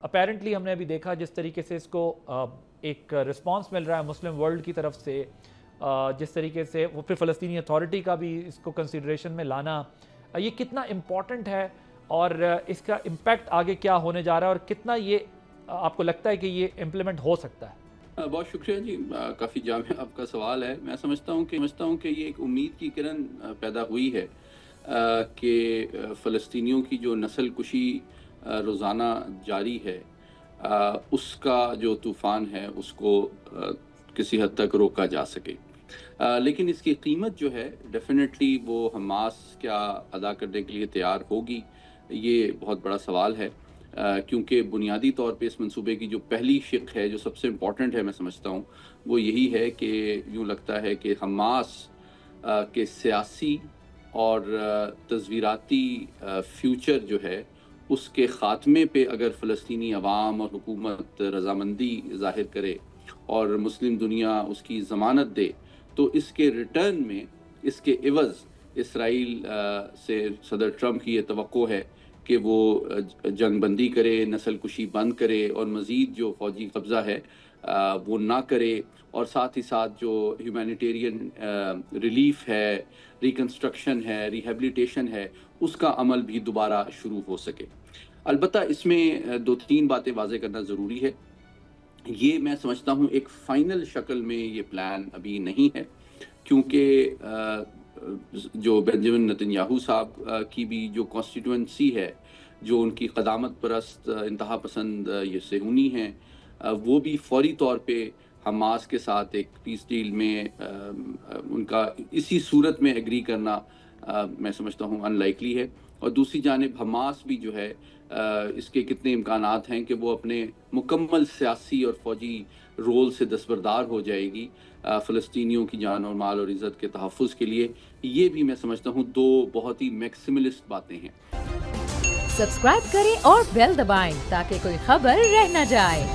Apparently ہم نے ابھی دیکھا جس طریقے سے اس کو ایک رسپانس مل رہا ہے مسلم ورلڈ کی طرف سے، جس طریقے سے وہ پھر فلسطینی اتھارٹی کا بھی اس کو کنسیڈریشن میں لانا، یہ کتنا امپورٹنٹ ہے اور اس کا امپیکٹ آگے کیا ہونے جا رہا ہے اور کتنا یہ آپ کو لگتا ہے کہ یہ امپلیمنٹ ہو سکتا ہے؟ بہت شکریہ جی، کافی جامع آپ کا سوال ہے۔ میں سمجھتا ہوں کہ یہ ایک امید کی کرن پیدا ہوئی ہے کہ فلسطینیوں کی جو نسل کشی روزانہ جاری ہے، اس کا جو طوفان ہے اس کو کسی حد تک روکا جا سکے، لیکن اس کی قیمت جو ہے ڈیفینیٹلی وہ حماس کیا ادا کرنے کے لیے تیار ہوگی، یہ بہت بڑا سوال ہے، کیونکہ بنیادی طور پہ اس منصوبے کی جو پہلی شق ہے، جو سب سے امپورٹنٹ ہے میں سمجھتا ہوں، وہ یہی ہے کہ یوں لگتا ہے کہ حماس کے سیاسی اور تصویراتی فیوچر جو ہے اس کے خاتمے پہ اگر فلسطینی عوام اور حکومت رضامندی ظاہر کرے اور مسلم دنیا اس کی ضمانت دے، تو اس کے ریٹرن میں، اس کے عوض اسرائیل سے صدر ٹرمپ کی یہ توقع ہے کہ وہ جنگ بندی کرے، نسل کشی بند کرے اور مزید جو فوجی قبضہ ہے وہ نہ کرے، اور ساتھ ہی ساتھ جو ہیومینیٹیرین ریلیف ہے، ریکنسٹرکشن ہے، ریہیبلیٹیشن ہے، اس کا عمل بھی دوبارہ شروع ہو سکے۔ البتہ اس میں دو تین باتیں واضح کرنا ضروری ہے۔ یہ میں سمجھتا ہوں ایک فائنل شکل میں یہ پلان ابھی نہیں ہے، کیونکہ جو بنجامن نتن یاہو صاحب کی بھی جو کانسٹیٹوئنسی ہے، جو ان کی قدامت پرست انتہا پسند یہ صہیونی ہیں، وہ بھی فوری طور پہ حماس کے ساتھ ایک پیس ڈیل میں ان کا اسی صورت میں ایگری کرنا میں سمجھتا ہوں ان لائکلی ہے، اور دوسری جانب حماس بھی جو ہے اس کے کتنے امکانات ہیں کہ وہ اپنے مکمل سیاسی اور فوجی رول سے دستبردار ہو جائے گی فلسطینیوں کی جان اور مال اور عزت کے تحفظ کے لیے۔ یہ بھی میں سمجھتا ہوں دو بہت ہی میکسیملسٹ باتیں ہیں۔ سبسکرائب کریں اور بیل دبائیں تاکہ کوئی خبر رہ نہ جائے۔